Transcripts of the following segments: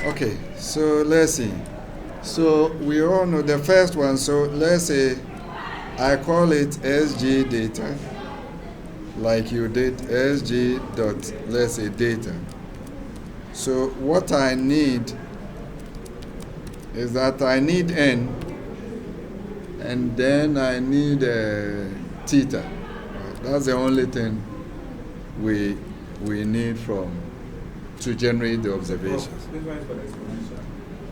Okay, so let's see. So we all know the first one. So let's say I call it SG data, like you did SG dot, let's say, data. So what I need is that I need N, and then I need theta. That's the only thing we need to generate the observations.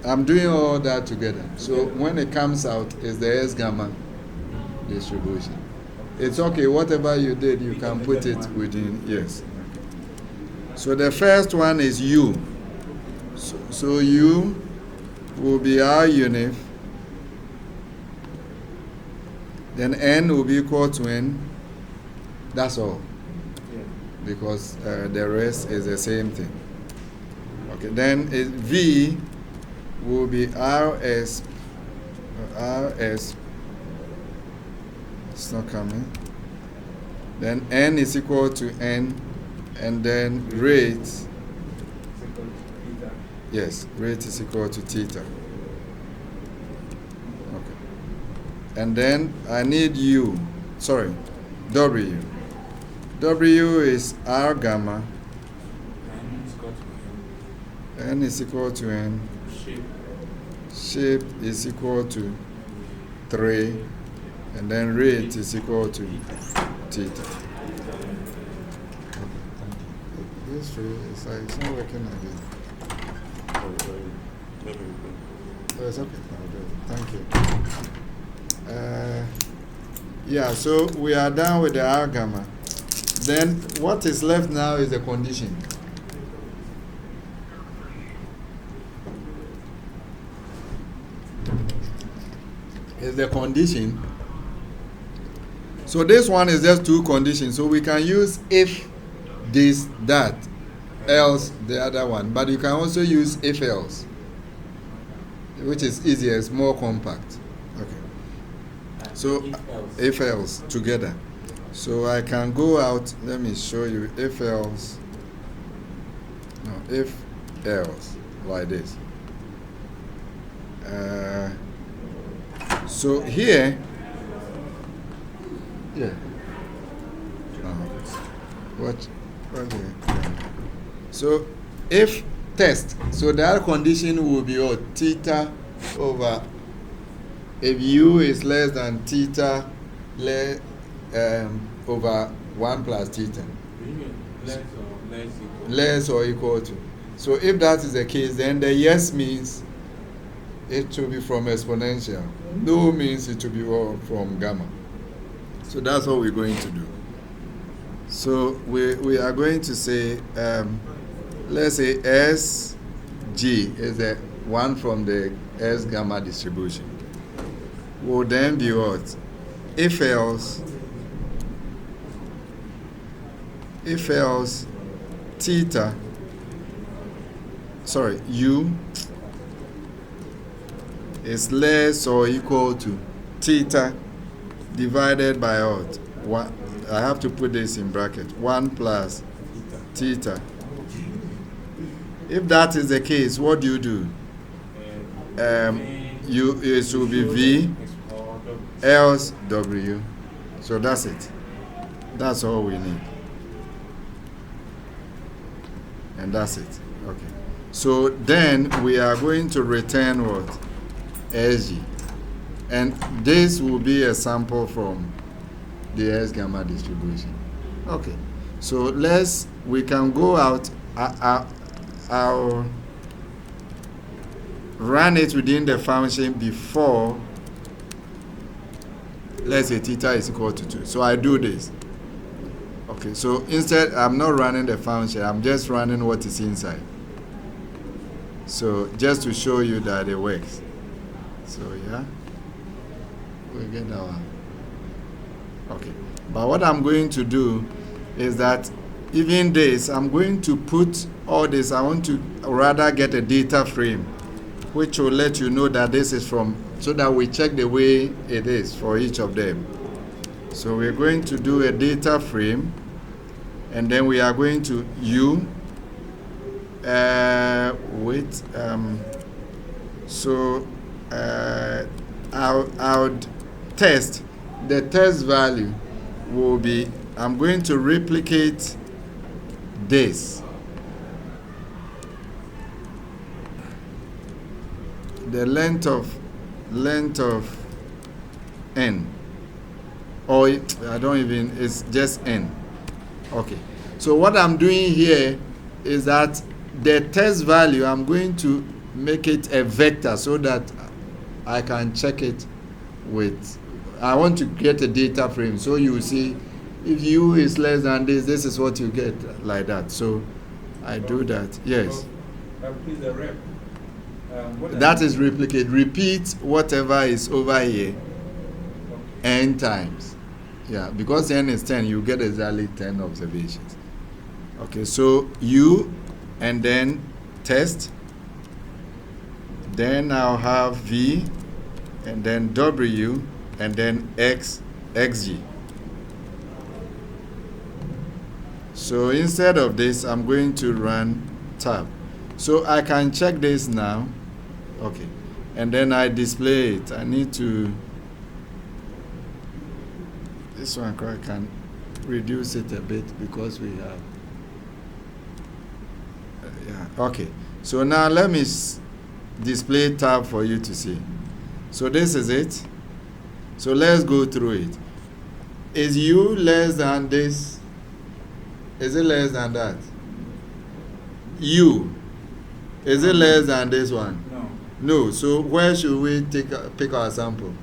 I'm doing all that together. So when it comes out, it's the S gamma distribution. It's okay, whatever you did, you can put it within, yes. So the first one is U. So U will be our unit. Then N will be equal to N. That's all. Because the rest is the same thing. Okay, then V will be RS. It's not coming. Then N is equal to N, and then rate. Yes, rate is equal to theta. Okay. And then I need W. W is R gamma. N is equal to N. Shape is equal to 3. And then rate is equal to theta. This is it's not working again. Oh, it's okay. Thank you. Yeah, so we are done with the R gamma. Then what is left now is the condition. Is the condition. So this one is just two conditions. So we can use if this, that, else the other one. But you can also use if else, which is easier, it's more compact. Okay. So if else together. So I can go out, let me show you if else. No, if else, like this. So here, yeah. What? Okay. So if test, so that condition will be theta over, if U is less than theta, over 1 plus theta. Less or equal to. So if that is the case, then the yes means it will be from exponential. No means it will be from gamma. So that's what we're going to do. So we are going to say, let's say SG is the one from the S gamma distribution. Will then be what? If else theta, U is less or equal to theta divided by what? One, I have to put this in bracket. 1 plus theta. If that is the case, what do? It will be V else W. So that's it. That's all we need. And that's it. Okay. So then we are going to return what? SG. And this will be a sample from the S gamma distribution. Okay. So we can go out. I'll run it within the function before, let's say theta is equal to 2. So I do this. Okay, so instead I'm not running the function, I'm just running what is inside. So just to show you that it works. So yeah, we get our, okay. But what I'm going to do is that even this, I'm going to put all this, I want to rather get a data frame, which will let you know that this is from, so that we check the way it is for each of them. So we're going to do a data frame, and then we are going to wait. So I'll test. The test value will be, I'm going to replicate this. The length of n, or I don't even, it's just n. Okay, so what I'm doing here is that the test value, I'm going to make it a vector so that I can check it with, I want to get a data frame, so you see if u is less than this, this is what you get, like that. So I do that. Yes. Please, the rep. That is replicate. Repeat whatever is over here n times. Yeah, because n is 10, you get exactly 10 observations. Okay, so u and then test. Then I'll have v and then w and then xg. So instead of this, I'm going to run tab. So I can check this now. Okay, and then I display it. I need to, this one I can reduce it a bit because we have, yeah, okay. So now let me display tab for you to see. So this is it. So let's go through it. Is u less than this? Is it less than that? U. Is it less than this one? No. No. So where should we pick our sample?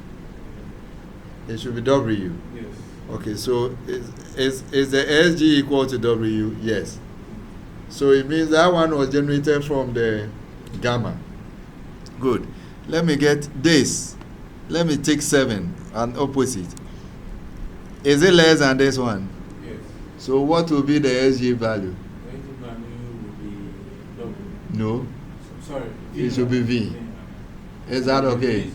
It should be W. Yes. Okay. So is the SG equal to W? Yes. So it means that one was generated from the gamma. Good. Let me get this. Let me take 7 and opposite. Is it less than this one? Yes. So what will be the SG value? The SG value will be W. No. Sorry. It should be V. Is that okay?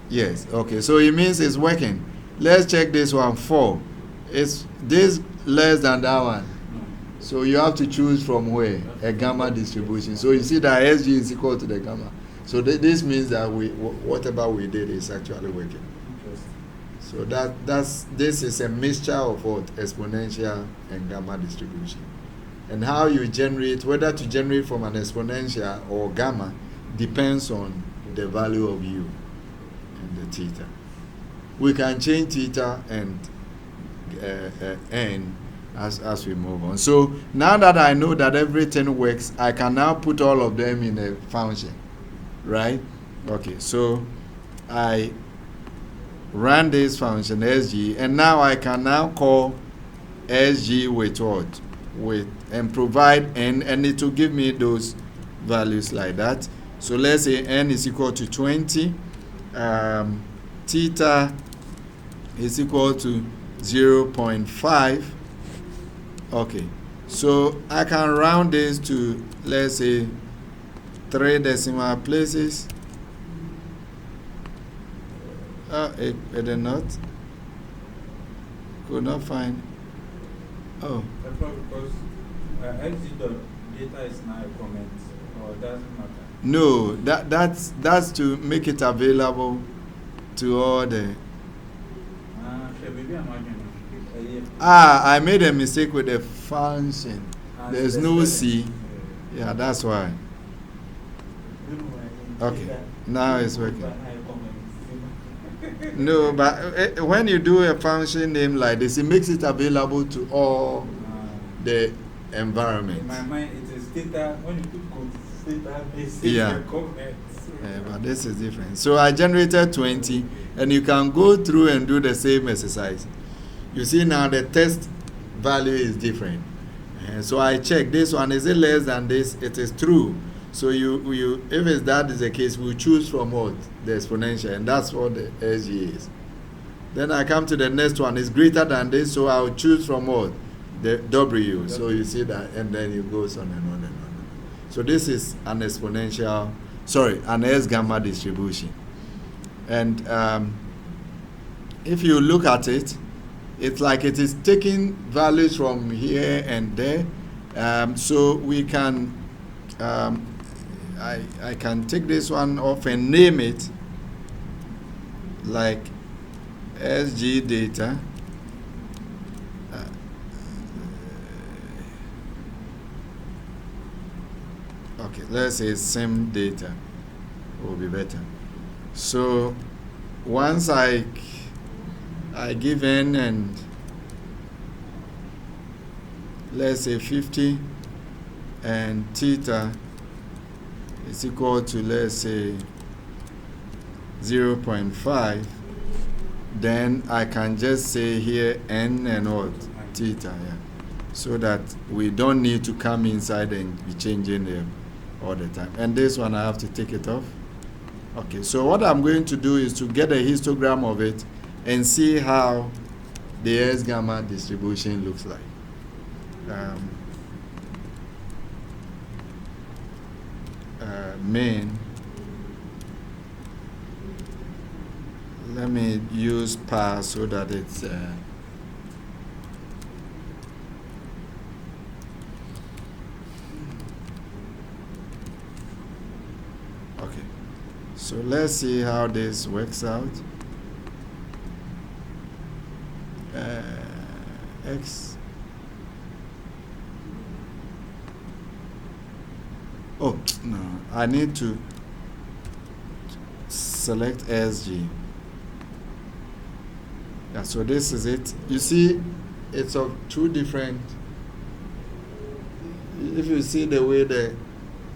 Yes. Okay. So it means it's working. Let's check this one. 4. Is this less than that one? No. So you have to choose from where? A gamma distribution. So you see that SG is equal to the gamma. So this means that whatever we did is actually working. So this is a mixture of what? Exponential and gamma distribution. And how you generate, whether to generate from an exponential or gamma, depends on the value of u and the theta. We can change theta and n as we move on. So now that I know that everything works, I can now put all of them in a function, right? Okay, so I run this function SG, and now I can now call SG with what? And provide n, and it will give me those values like that. So let's say n is equal to 20, theta is equal to 0.5. Okay, so I can round this to, let's say, 3 decimal places. It did not. Could not find. Oh. That's because XG dot data is now a comment, or it doesn't matter. No, that's to make it available to all the. I made a mistake with the function. There's no C. Yeah, that's why. Okay, now it's working. No, but when you do a function name like this, it makes it available to all the environment. In my mind, it is data. When you put code, data base. Yeah. Yeah, but this is different. So I generated 20, and you can go through and do the same exercise. You see now the test value is different. So I check this one, is it less than this? It is true. So you if that is the case, we choose from what? The exponential, and that's what the SG is. Then I come to the next one, it's greater than this, so I'll choose from what? The W. So you see that, and then it goes on and on and on. So this is an exponential, an S gamma distribution. And if you look at it, it's like it is taking values from here and there. So we can I can take this one off and name it like SG data. Okay, let's say sim data will be better. So once I give n and let's say 50 and theta is equal to, let's say, 0.5, then I can just say here n and what? Theta, yeah. So that we don't need to come inside and be changing them all the time. And this one I have to take it off. Okay, so what I'm going to do is to get a histogram of it and see how the S gamma distribution looks like. Main. Let me use par so that it's okay. So let's see how this works out. X. Oh, no, I need to select SG. Yeah, so this is it. You see, it's of two different. If you see the way the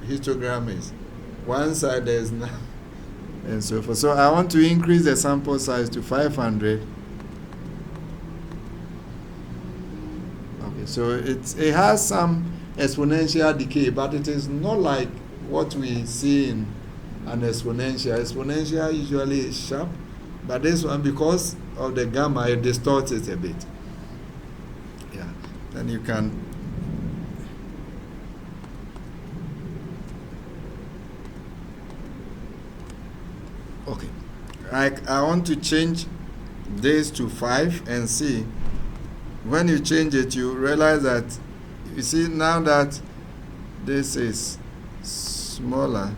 histogram is, one side there's none, and so forth. So I want to increase the sample size to 500. Okay, so it has some exponential decay, but it is not like what we see in an exponential. Exponential usually is sharp, but this one, because of the gamma, it distorts it a bit. Yeah, then you can okay. I want to change this to 5 and see. When you change it, you realize that, you see, now that this is smaller,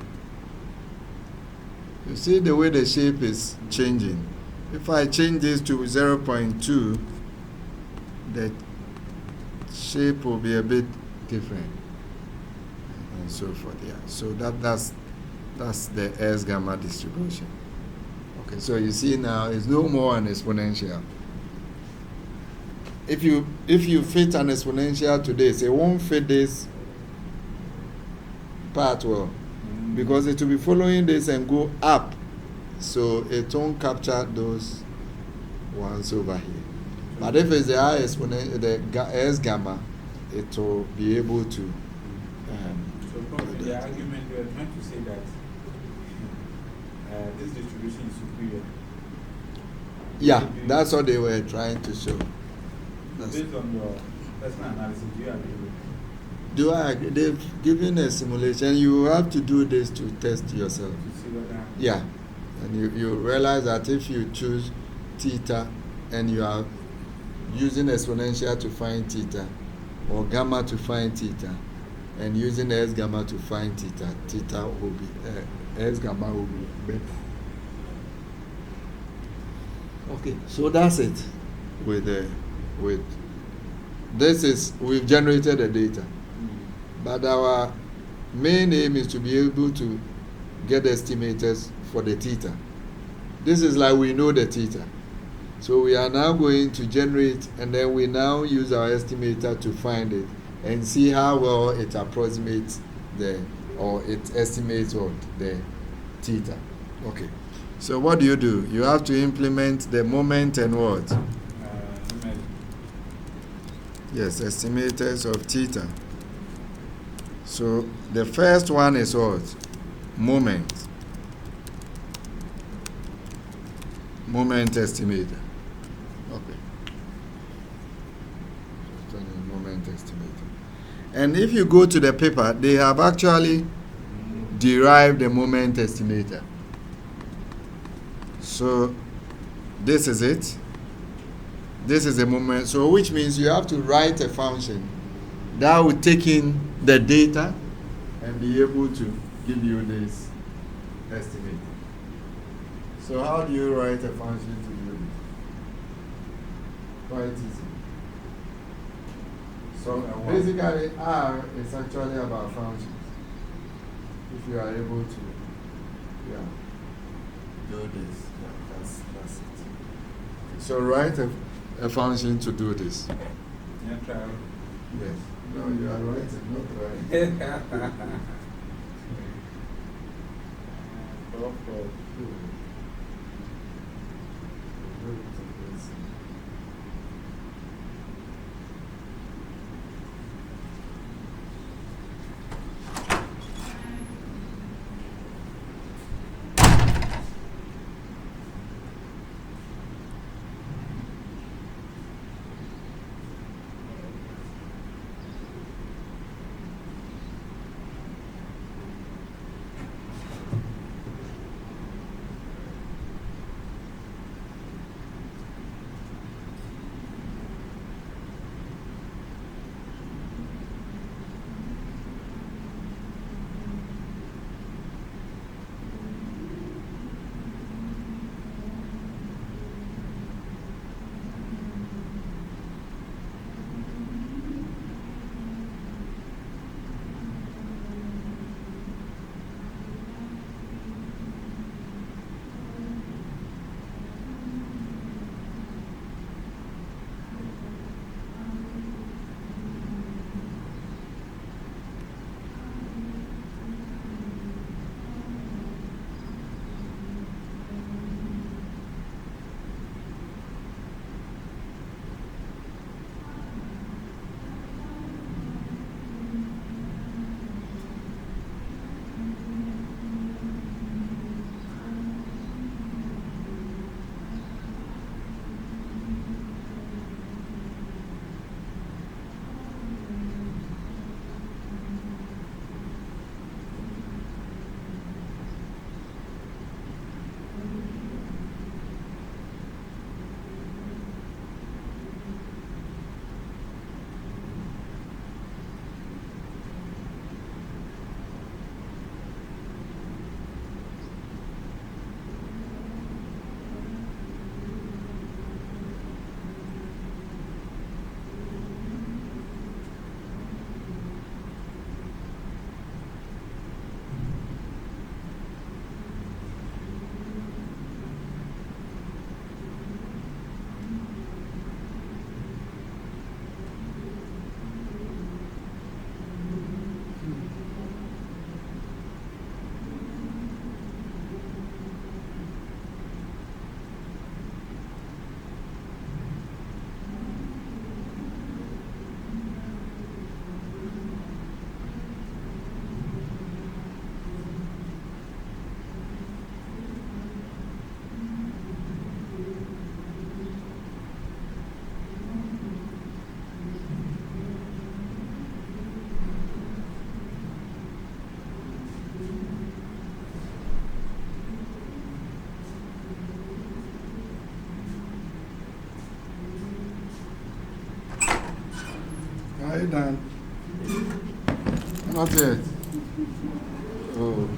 you see the way the shape is changing. If I change this to 0.2, the shape will be a bit different, and so forth. Yeah. So that's the S gamma distribution. Okay. So you see now it's no more an exponential. If you fit an exponential to this, it won't fit this part well, because it will be following this and go up, so it won't capture those ones over here. But if it's the high exponential, the S gamma, it will be able to. So probably the argument we are trying to say that this distribution is superior. Yeah, that's what they were trying to show. Based on your personal analysis, do you agree with? Do I agree? They've given a simulation. You have to do this to test yourself. To see whether. Yeah, and you realize that if you choose theta and you are using exponential to find theta, or gamma to find theta, and using S gamma to find theta, theta will be S gamma will be better. Okay, so that's it with this is, we've generated the data, but our main aim is to be able to get estimators for the theta. This is like we know the theta, so we are now going to generate, and then we now use our estimator to find it and see how well it approximates or it estimates what the theta. Okay, so what do? You have to implement the moment and what? Yes, estimators of theta. So the first one is what? Moment. Moment estimator. Okay. Moment estimator. And if you go to the paper, they have actually derived the moment estimator. So this is it. This is a moment, so which means you have to write a function that will take in the data and be able to give you this estimate. So how do you write a function to do this? Quite easy. So basically R is actually about functions. If you are able to do this, that's it. So write a function to do this. Yeah, try. Yes. No, you are writing, not trying. Are you done? Not yet. Oh.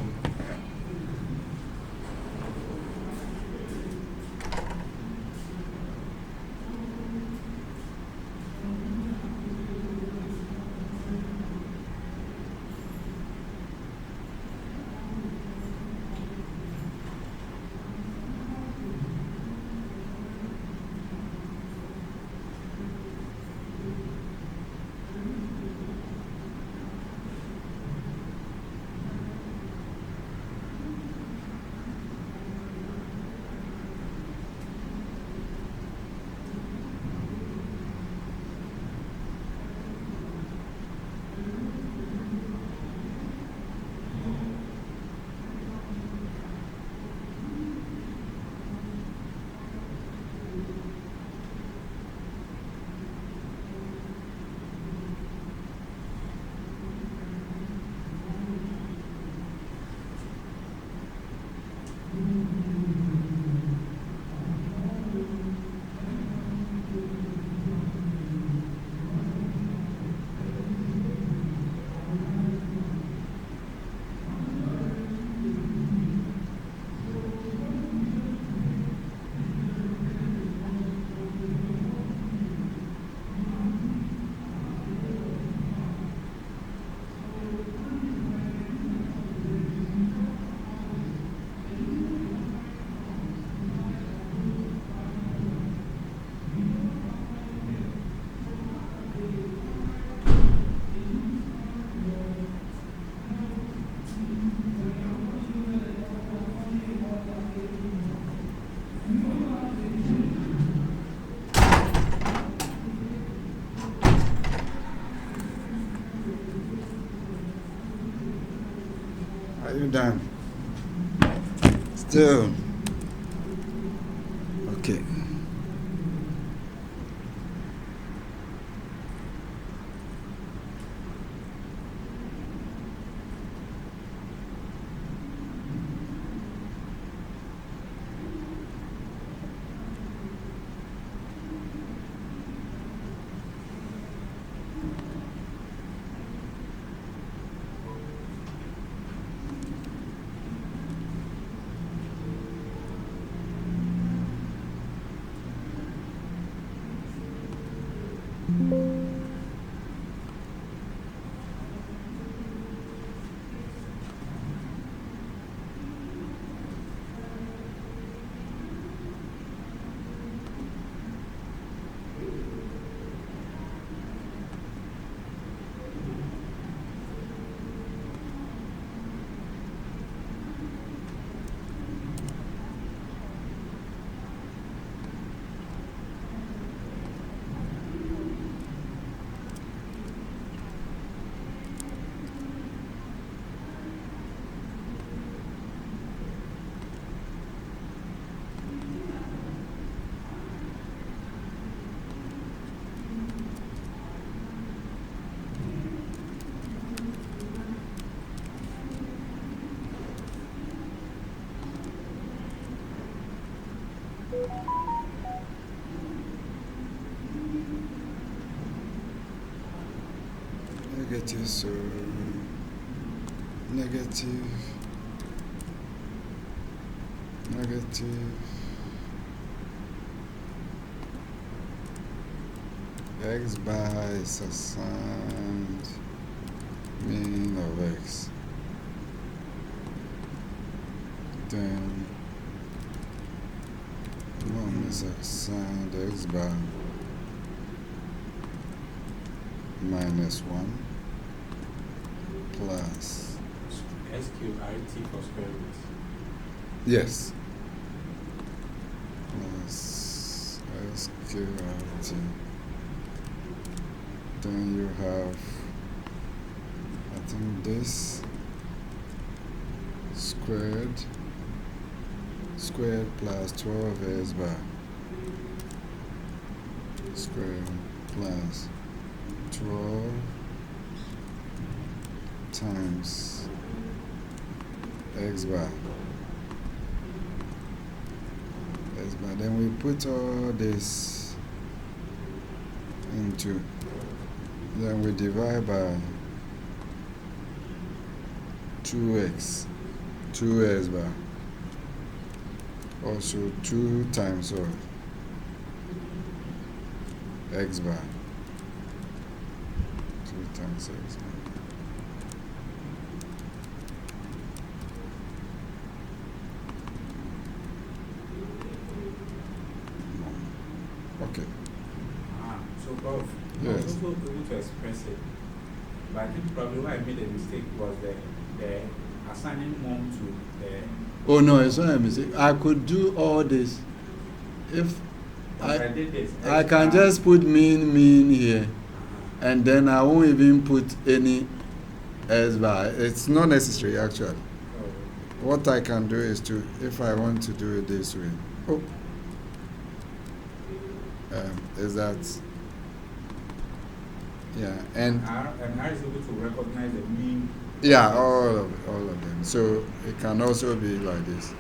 done. Still. Okay. Negative, so negative, negative, x bar is assigned mean of x, then 1 is assigned x bar minus 1 plus SQRT for square root. yes plus SQRT. Then you have, I think, this squared plus 12 s bar squared plus 12 times x bar. Then we put all this into, then we divide by 2x bar, also 2 times of x bar, 2 times x bar. Okay. So Prof, I was Yes. also able to express it, but I think probably why I made a mistake was the assigning mom to the. Oh no, it's not a mistake. I could do all this if I did this. I can just put mean here, and then I won't even put any s bar. It's not necessary actually. What I can do is to, if I want to do it this way, is that, yeah, and R is able to recognize the mean. yeah, all of them. So it can also be like this.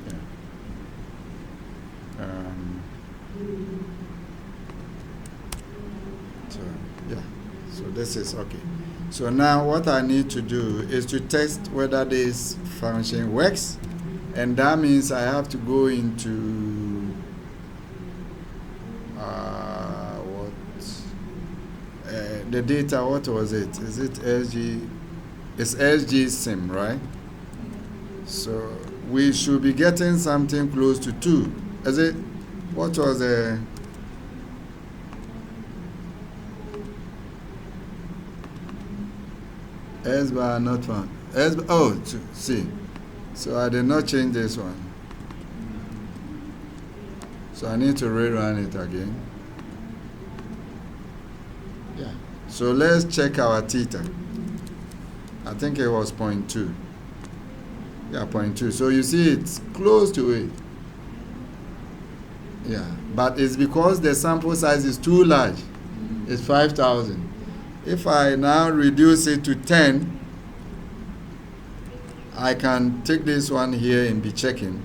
Yeah. So yeah. So this is okay. So now what I need to do is to test whether this function works, and that means I have to go into the data. What was it? Is it SG? It's SG sim, right? So we should be getting something close to 2. Is it? What was the? S bar not found. S bar, oh, see. So I did not change this one. So I need to rerun it again. Yeah. So let's check our theta. I think it was 0.2. Yeah, 0.2. So you see it's close to it. Yeah, but it's because the sample size is too large. It's 5,000. If I now reduce it to 10, I can take this one here and be checking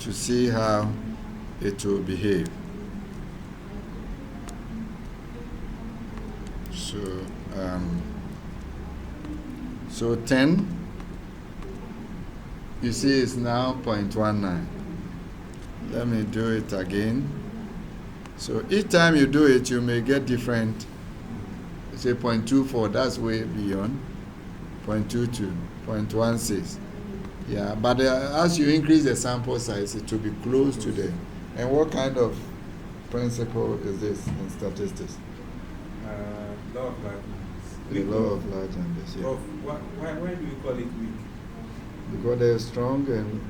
to see how it will behave. So 10, you see it's now 0.19. Let me do it again. So each time you do it, you may get different. Say 0.24, that's way beyond. 0.22, 0.16. Yeah, but as you increase the sample size, it will be close to the. And what kind of principle is this in statistics? Law of large numbers. The law of large numbers. Yeah. Why do you call it weak? Because they're strong, and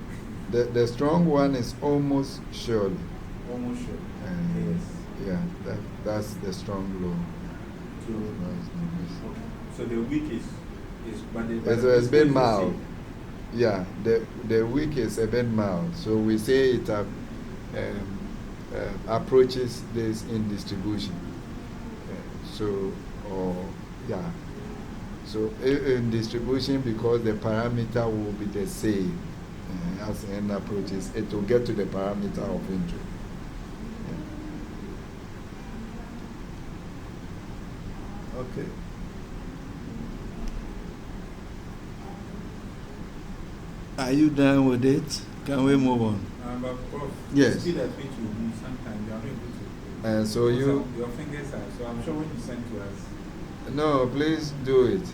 the strong one is almost surely. Almost sure. Yes. Yeah, that's the strong law. So the weak is it's a bit mild. Yeah, the weak is a bit mild. So we say it approaches this in distribution. So in distribution, because the parameter will be the same as n approaches, it will get to the parameter of interest. Okay. Are you done with it? Can we move on? But Prof, Yes. the speed at which you move, sometimes you are not able to. So you. Your fingers are. So I'm sure when you send to us. No, please do it.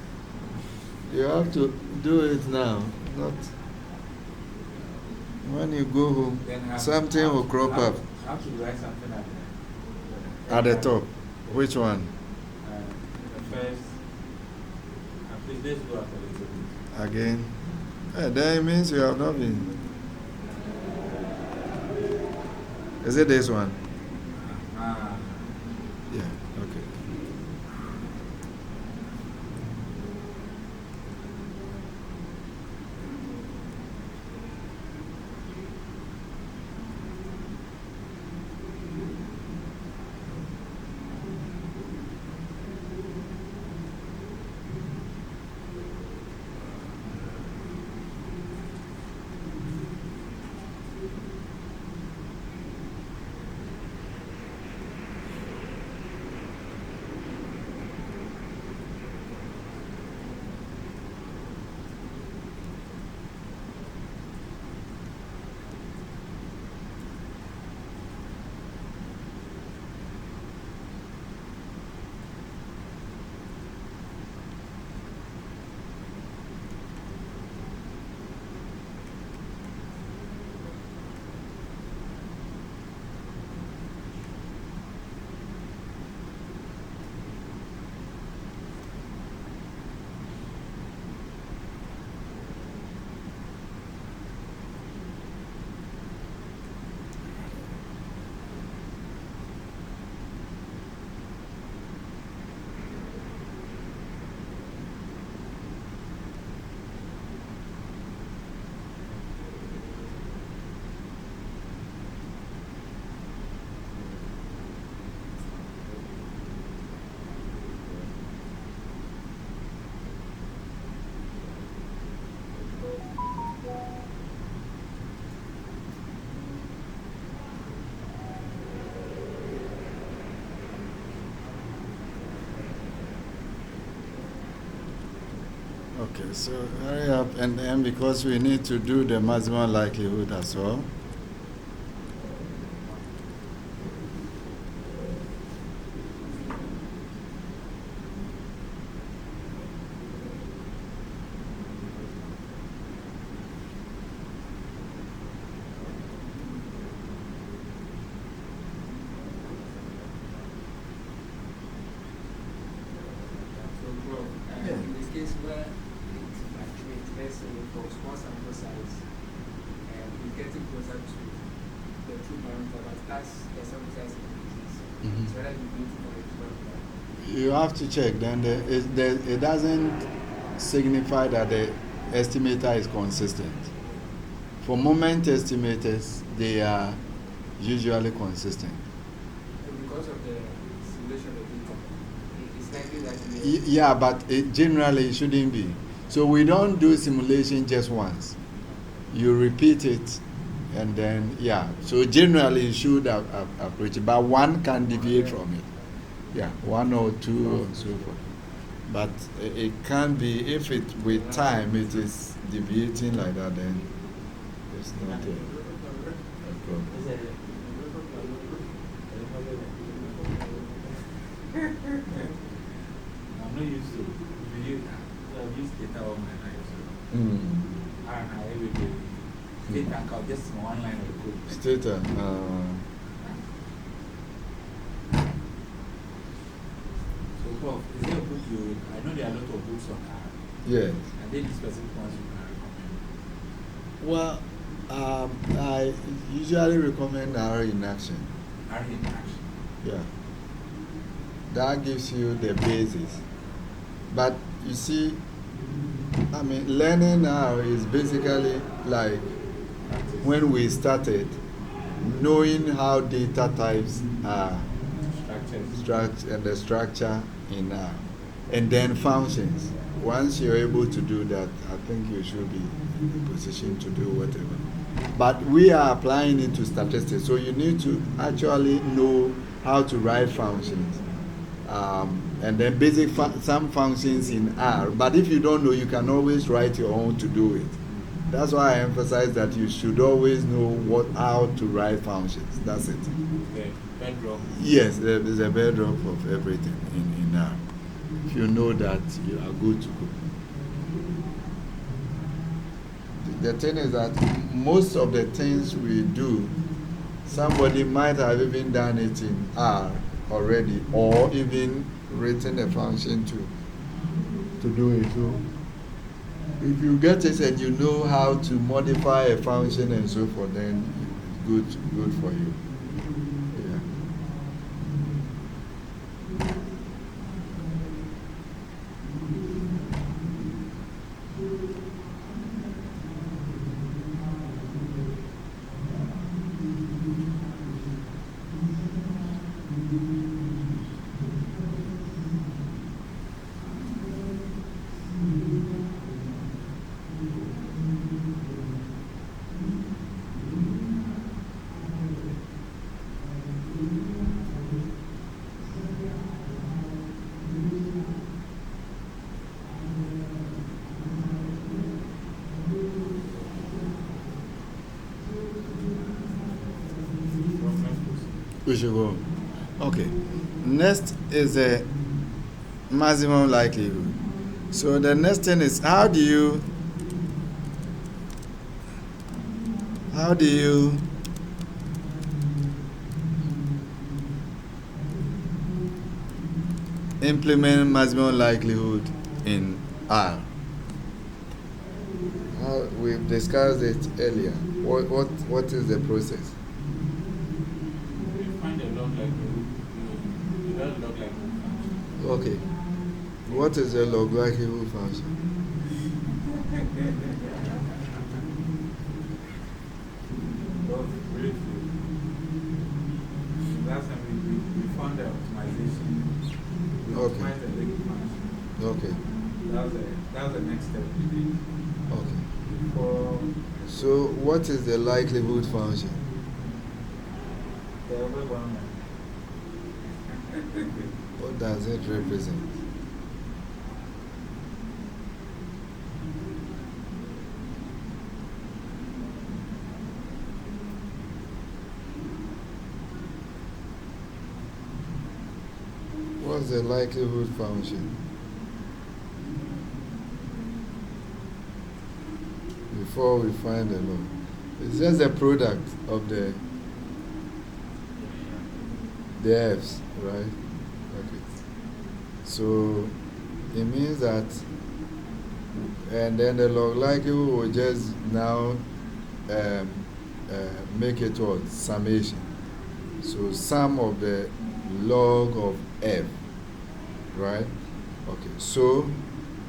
You have to do it now, not when you go home. Something will crop up. I have to write something At the top. Which one? The first. Please, let's go after the second. Again? That means you have not been. Is it this one? Yeah, okay. Okay, so hurry up, and then because we need to do the maximum likelihood as well. In this case where it fluctuates, let's say for small sample size, we're getting closer to the true parameter, but as the sample size increases, Mhm. it's rather you need to correct You have to check. Then it doesn't signify that the estimator is consistent. For moment estimators, they are usually consistent. Because of the simulation of data, it's likely that Yeah, but generally it shouldn't be. So we don't do simulation just once. You repeat it, and then yeah. So generally you should approach it, but one can deviate from it. Yeah, one or two and so forth. But it can be, if it with time it is deviating like that, then it's not a problem. I'm not used to video. I've used data all my life. So I don't know every day. Data count just one line of code. Stater. So, Prof, is there a book you? I know there are a lot of books on R. Yes. Are there any specific ones you can recommend? Well, I usually recommend R in action. R in action. Yeah. That gives you the basis. But you see, I mean, learning R is basically like when we started, knowing how data types are structured and the structure in R, and then functions. Once you're able to do that, I think you should be in a position to do whatever. But we are applying it to statistics, so you need to actually know how to write functions. And then basic some functions in R. But if you don't know, you can always write your own to do it. That's why I emphasize that you should always know how to write functions. That's it. The bedrock. Yes, there is a bedrock of everything in R. If you know that, you are good to go. The thing is that most of the things we do, somebody might have even done it in R already, or even written a function to do it. So if you get it and you know how to modify a function and so forth, then it's good for you. Yeah. We should go. Okay. Next is a maximum likelihood. So the next thing is how do you implement maximum likelihood in R? We've discussed it earlier. What is the process? Find a log likelihood. Log likelihood function. Okay. What is a log likelihood function? Well, briefly, last time we found the optimization. We Okay. optimized the link function. Okay. That was the next step we did. Okay. Before So what is the likelihood function? the other one. What does it represent? What's the likelihood function? Before we find the law. It's just a product of the F's, right? Okay. So it means that, and then the log likelihood will just now make it what? Summation. So sum of the log of F right? Okay, so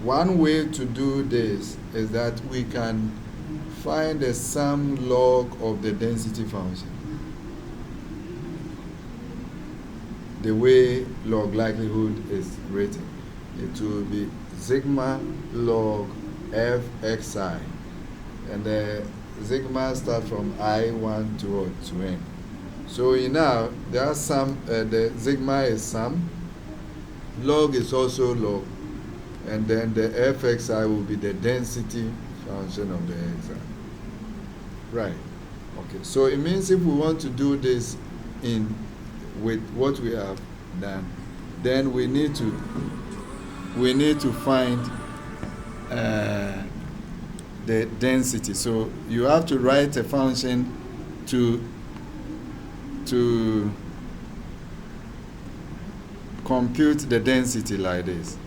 one way to do this is that we can find the sum log of the density function. The way log likelihood is written, it will be sigma log fxi, and the sigma starts from I1 to n. So now there are some, the sigma is sum, log is also log, and then the fxi will be the density function of the xi. Right. Okay. So it means if we want to do this in with what we have done, then we need to find the density. So you have to write a function to compute the density like this.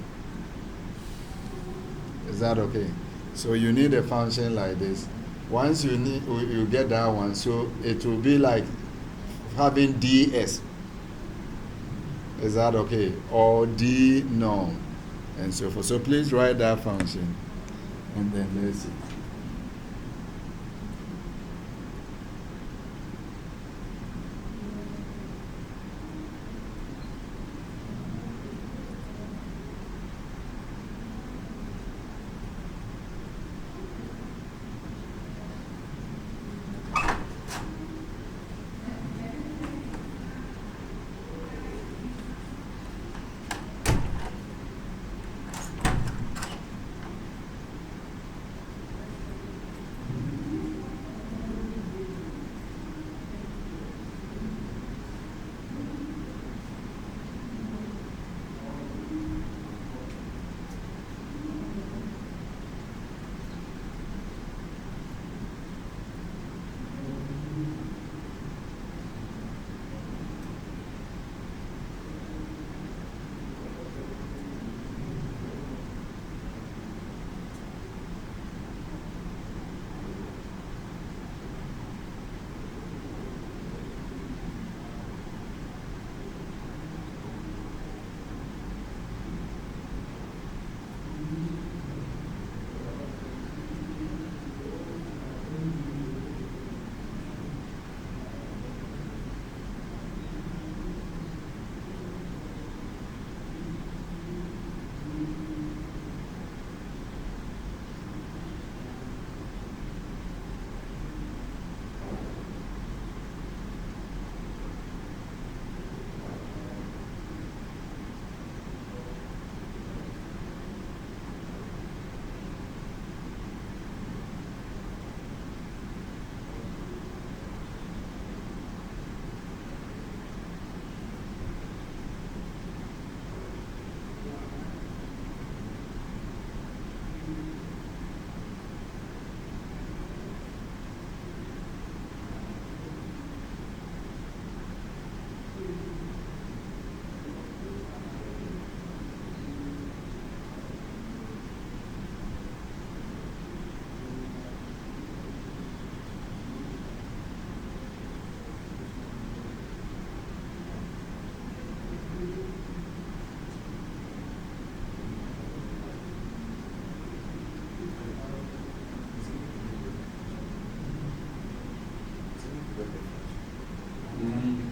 Is that okay? So you need a function like this. Once you get that one, so it will be like having ds. Is that okay? Or d norm, and so forth. So please write that function, and then let's see.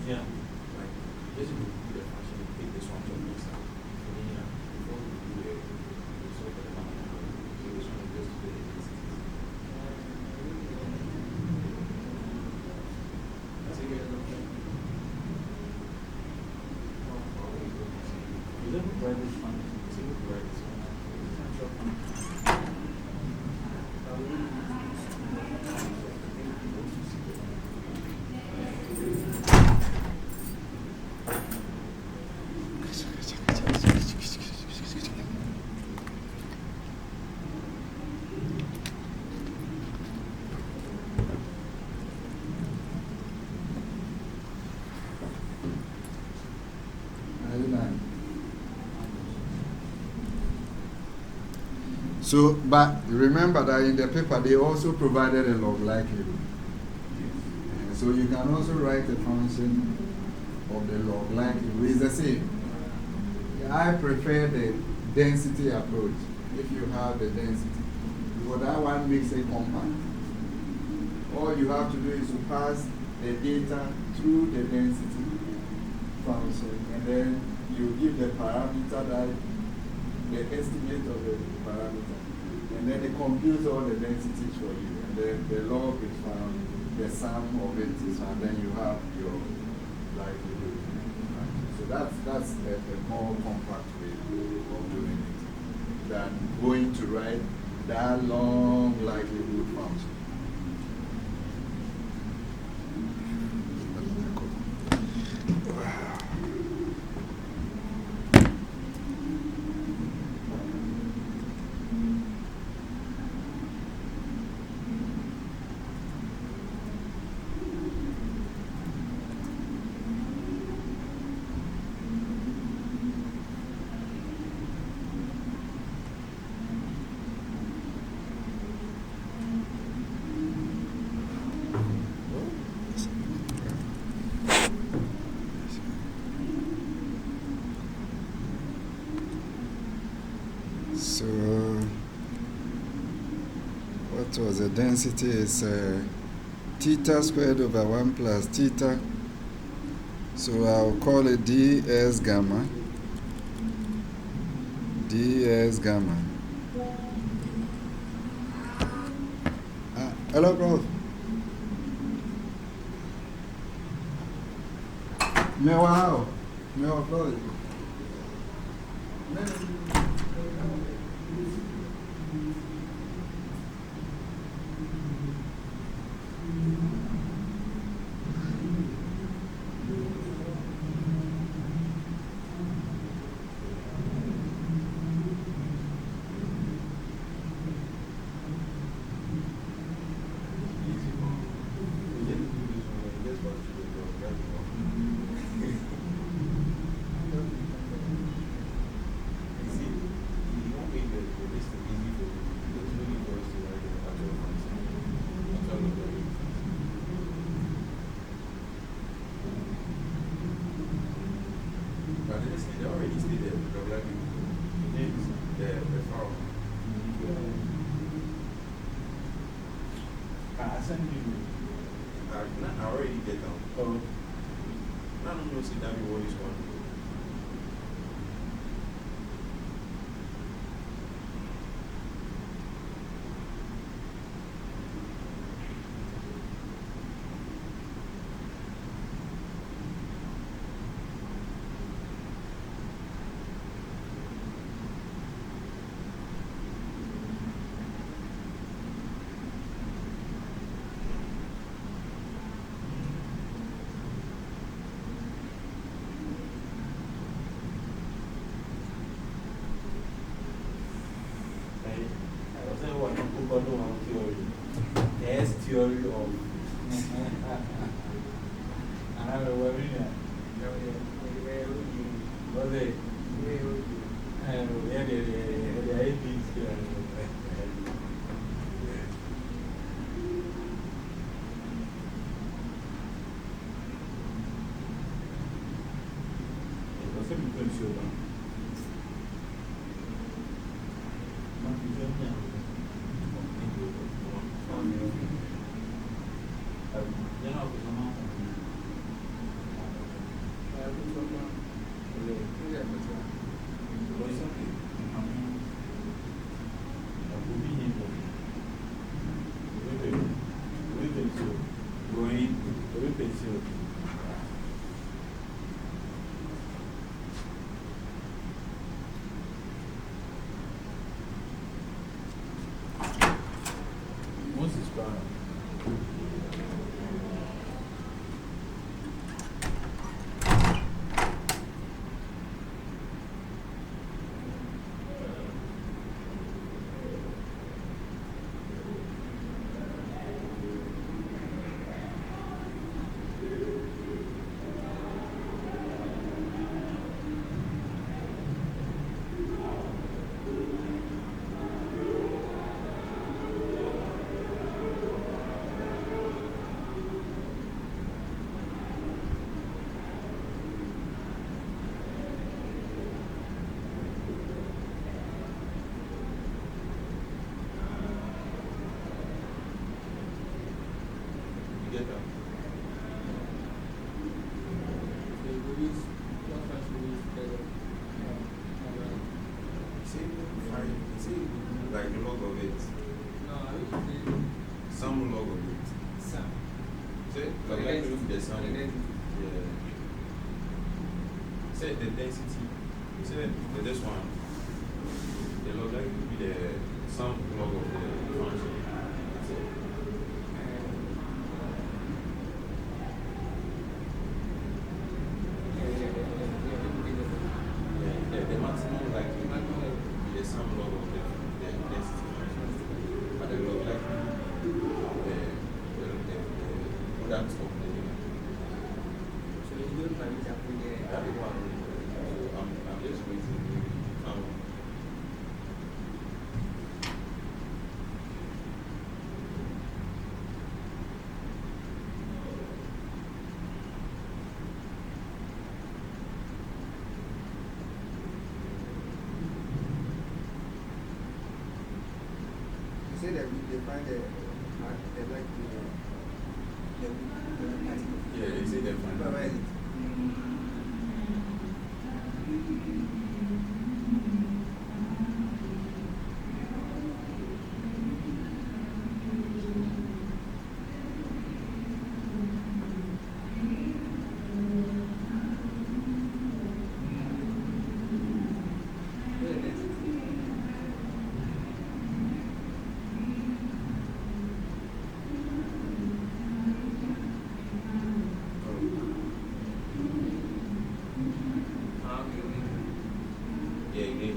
Yeah. Like, this will be the function, you pick this one to next time. And then, before we do it, we sort of the so this one goes to the That's it. You don't write this function, you see what write this one. So, but remember that in the paper they also provided a log likelihood. So you can also write a function of the log likelihood. It's the same. I prefer the density approach if you have the density. Because that one makes it compact. All you have to do is to pass the data through the density function, and then you give the parameter that the estimate of the parameter, and then it computes all the densities for you, and then the log is found, the sum of it is found, then you have your likelihood. So that's a more compact way of doing it than going to write that long likelihood function. So, what was the density? Is theta squared over 1 plus theta. So I'll call it ds gamma. ds gamma. Hello, bro. Wow. Floyd. I already get down. Oh. I don't know, see that what is one. There's theory of another word in there. Was it? like the log of it. No, I used to say Some log of it. some. Say, log likely will be the sum. Identity. Yeah. Say the density. Say this one. The log likely will be the sum log of the function. That's it. Yeah, the maximum likely will be the sum log of the density function. But the log likely the product of the So you don't manage to put that is one. So I'm just waiting to come. You say that they find the like the Yeah, they say they're fine. where is it? Where is it? Yeah, you need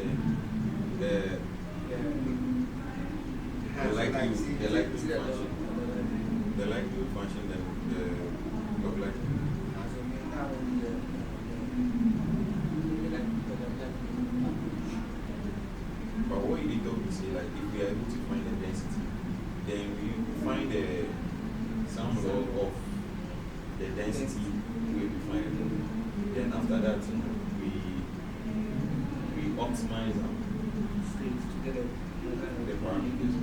the likely function. The likely function then the log likely. But what you need to say, like if we are able to find the density, then we find the sum log of the density we find. Then after that, we optimize the parameters.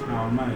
Now, my.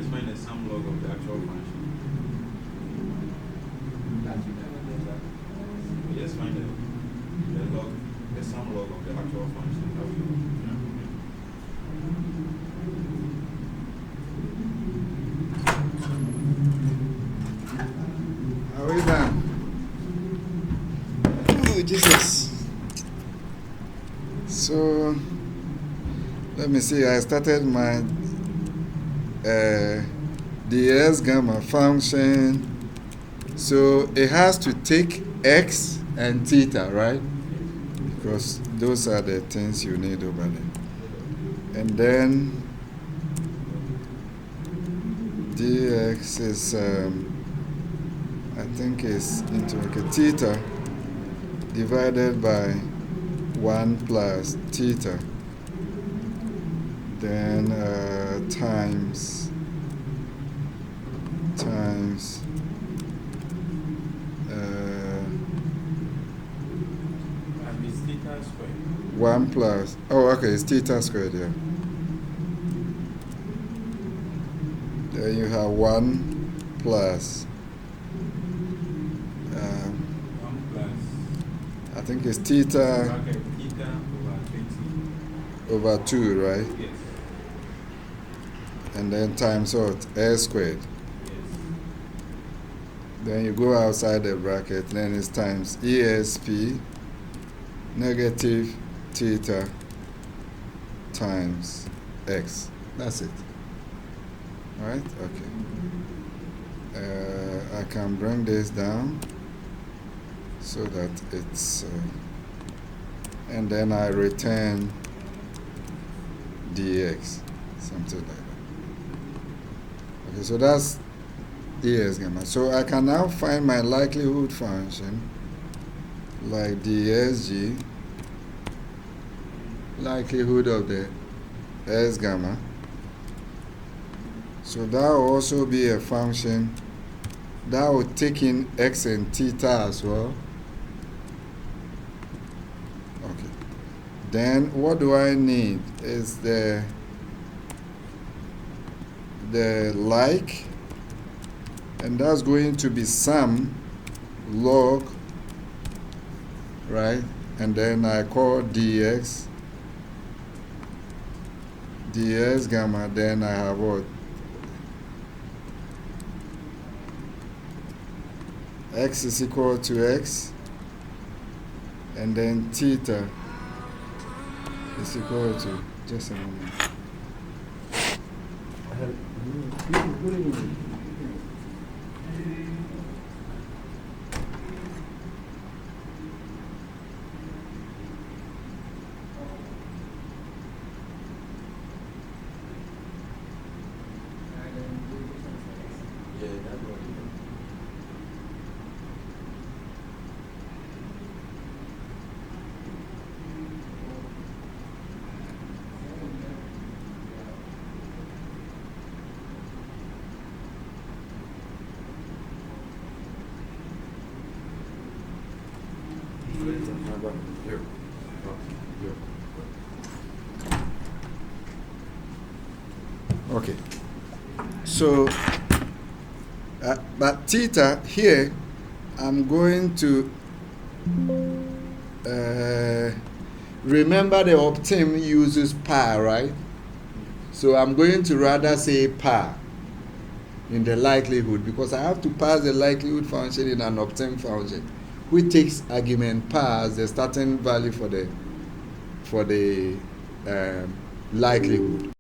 find the sum log of the actual function. We just find the log, the sum log of the actual function. How we Are we done? Oh, Jesus. So, let me see. I started my ds gamma function. So, it has to take x and theta, right? Because those are the things you need over there. And then dx is, I think it's into like a theta divided by 1 plus theta. Then times And it's theta squared. 1 plus, oh okay, it's theta squared, yeah. Then you have 1 plus 1 plus. I think it's theta Bracket theta over 20. over 2, right? Yes. And then times what? S squared. Yes. Then you go outside the bracket, then it's times ESP negative theta times x. That's it. Alright? Okay. I can bring this down so that it's and then I return dx, something like that. Okay, so that's ds gamma. So I can now find my likelihood function like dsg, likelihood of the s gamma. So that will also be a function that will take in x and theta as well. Okay. Then what do I need is the like, and that's going to be sum log, right? And then I call dx gamma, then I have what? X is equal to x, and then theta is equal to, just a moment. Yeah, that's what we do. Here. Here. Okay. So, but theta here, I'm going to remember the optim uses par, right? So I'm going to rather say par in the likelihood, because I have to pass the likelihood function in an optim function, which takes argument par as the starting value for the likelihood.